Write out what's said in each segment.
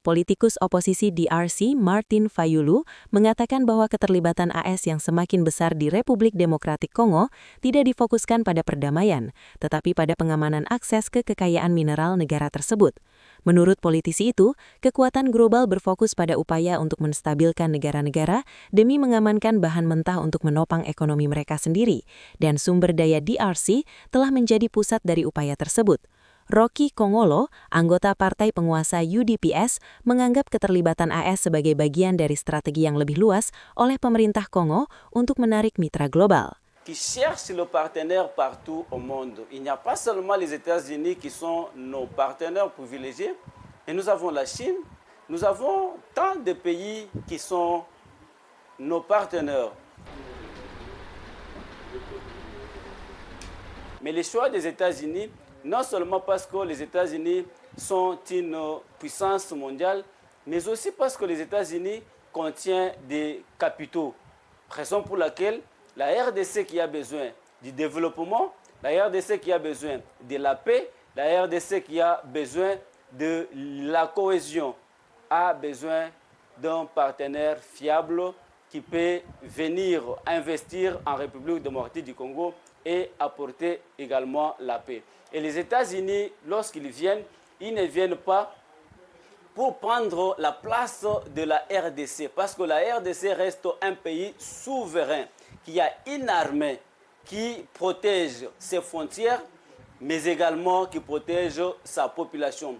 Politikus oposisi DRC Martin Fayulu mengatakan bahwa keterlibatan AS yang semakin besar di Republik Demokratik Kongo tidak difokuskan pada perdamaian, tetapi pada pengamanan akses ke kekayaan mineral negara tersebut. Menurut politisi itu, kekuatan global berfokus pada upaya untuk menstabilkan negara-negara demi mengamankan bahan mentah untuk menopang ekonomi mereka sendiri, dan sumber daya DRC telah menjadi pusat dari upaya tersebut. Rocky Kongolo, anggota partai penguasa UDPS, menganggap keterlibatan AS sebagai bagian dari strategi yang lebih luas oleh pemerintah Kongo untuk menarik mitra global. Qui cherchent le partenaire partout au monde. Il n'y a pas seulement les États-Unis qui sont nos partenaires privilégiés, mais nous avons la Chine, nous avons tant de pays qui sont nos partenaires. Mais le choix des États-Unis, non seulement parce que les États-Unis sont une puissance mondiale, mais aussi parce que les États-Unis contiennent des capitaux. Raison pour laquelle la RDC qui a besoin du développement, la RDC qui a besoin de la paix, la RDC qui a besoin de la cohésion, a besoin d'un partenaire fiable qui peut venir investir en République démocratique du Congo et apporter également la paix. Et les États-Unis, lorsqu'ils viennent, ils ne viennent pas pour prendre la place de la RDC, parce que la RDC reste un pays souverain, qui a une armée qui protège ses frontières, mais également qui protège sa population.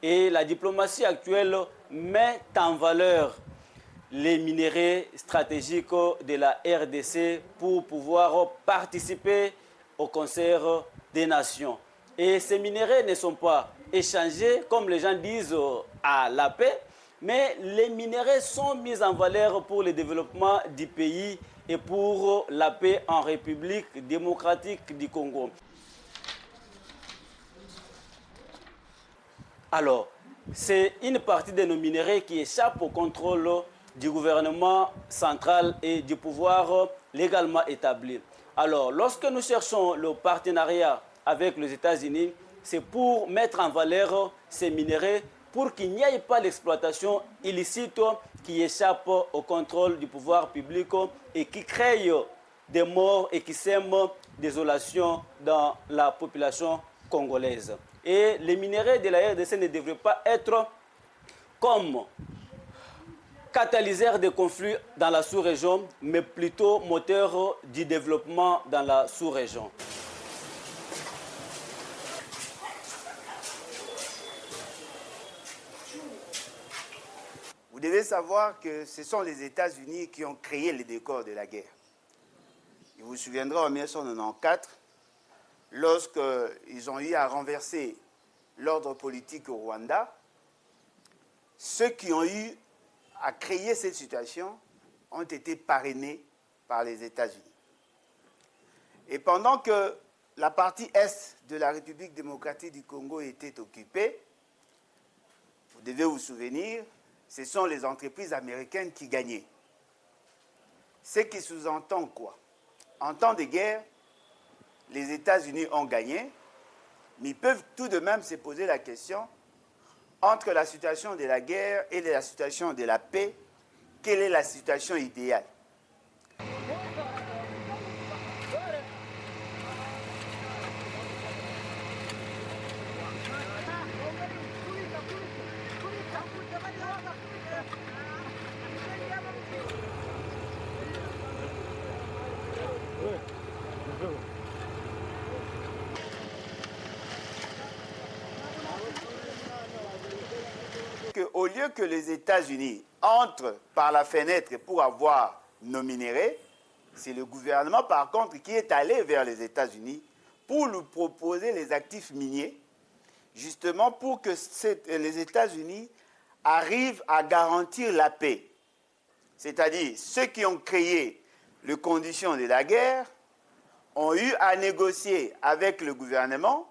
Et la diplomatie actuelle met en valeur les minéraux stratégiques de la RDC pour pouvoir participer au concert des nations. Et ces minéraux ne sont pas échangés, comme les gens disent, à la paix, mais les minéraux sont mis en valeur pour le développement du pays et pour la paix en République démocratique du Congo. Alors, c'est une partie de nos minéraux qui échappe au contrôle du gouvernement central et du pouvoir légalement établi. Alors, lorsque nous cherchons le partenariat avec les États-Unis, c'est pour mettre en valeur ces minéraux pour qu'il n'y ait pas l'exploitation illicite qui échappe au contrôle du pouvoir public et qui crée des morts et qui sème désolation dans la population congolaise. Et les minéraux de la RDC ne devraient pas être comme catalyseurs de conflits dans la sous-région, mais plutôt moteurs du développement dans la sous-région. Vous devez savoir que ce sont les États-Unis qui ont créé les décors de la guerre. Il vous souviendra en 1994, lorsqu'ils ont eu à renverser l'ordre politique au Rwanda, ceux qui ont eu à créer cette situation ont été parrainés par les États-Unis. Et pendant que la partie est de la République démocratique du Congo était occupée, vous devez vous souvenir, ce sont les entreprises américaines qui gagnaient. Ce qui sous-entend quoi? En temps de guerre, les États-Unis ont gagné, mais ils peuvent tout de même se poser la question, entre la situation de la guerre et la situation de la paix, quelle est la situation idéale? Au lieu que les États-Unis entrent par la fenêtre pour avoir nos minéraux, c'est le gouvernement par contre qui est allé vers les États-Unis pour lui proposer les actifs miniers, justement pour que les États-Unis arrivent à garantir la paix. C'est-à-dire ceux qui ont créé les conditions de la guerre ont eu à négocier avec le gouvernement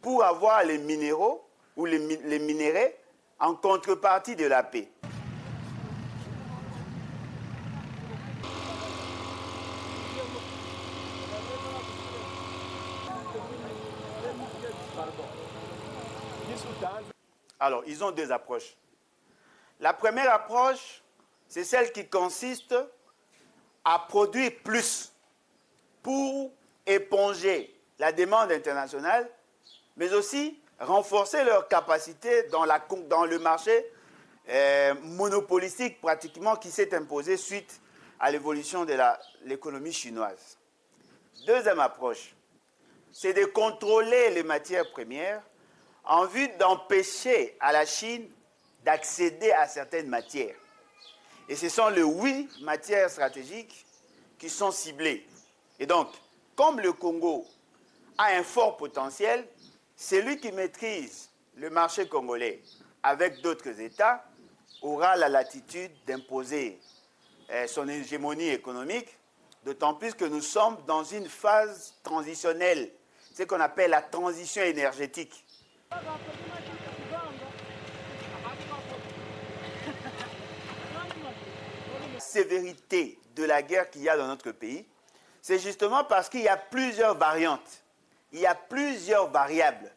pour avoir les minéraux ou les minéraux en contrepartie de la paix. Alors, ils ont deux approches. La première approche, c'est celle qui consiste à produire plus pour éponger la demande internationale, mais aussi renforcer leur capacité dans le marché monopolistique pratiquement qui s'est imposé suite à l'évolution de l'économie chinoise. Deuxième approche, c'est de contrôler les matières premières en vue d'empêcher à la Chine d'accéder à certaines matières. Et ce sont les 8 matières stratégiques qui sont ciblées. Et donc, comme le Congo a un fort potentiel, celui qui maîtrise le marché congolais avec d'autres États aura la latitude d'imposer son hégémonie économique, d'autant plus que nous sommes dans une phase transitionnelle, ce qu'on appelle la transition énergétique. La sévérité de la guerre qu'il y a dans notre pays, c'est justement parce qu'il y a plusieurs variantes, il y a plusieurs variables.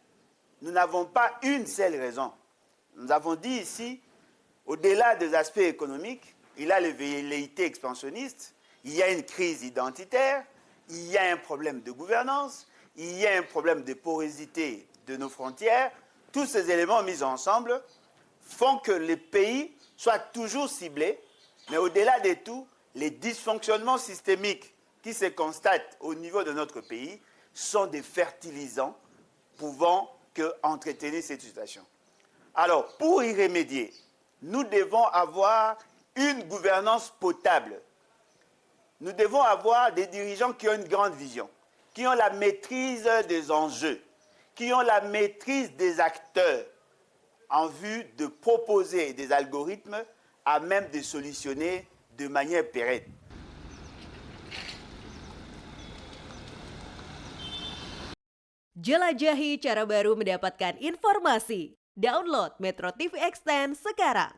Nous n'avons pas une seule raison. Nous avons dit ici, au-delà des aspects économiques, il y a les velléités expansionnistes, il y a une crise identitaire, il y a un problème de gouvernance, il y a un problème de porosité de nos frontières. Tous ces éléments mis ensemble font que les pays soient toujours ciblés, mais au-delà de tout, les dysfonctionnements systémiques qui se constatent au niveau de notre pays sont des fertilisants pouvant entretenir cette situation. Alors, pour y remédier, nous devons avoir une gouvernance potable. Nous devons avoir des dirigeants qui ont une grande vision, qui ont la maîtrise des enjeux, qui ont la maîtrise des acteurs en vue de proposer des algorithmes à même de solutionner de manière pérenne. Jelajahi cara baru mendapatkan informasi. Download Metro TV Extend sekarang.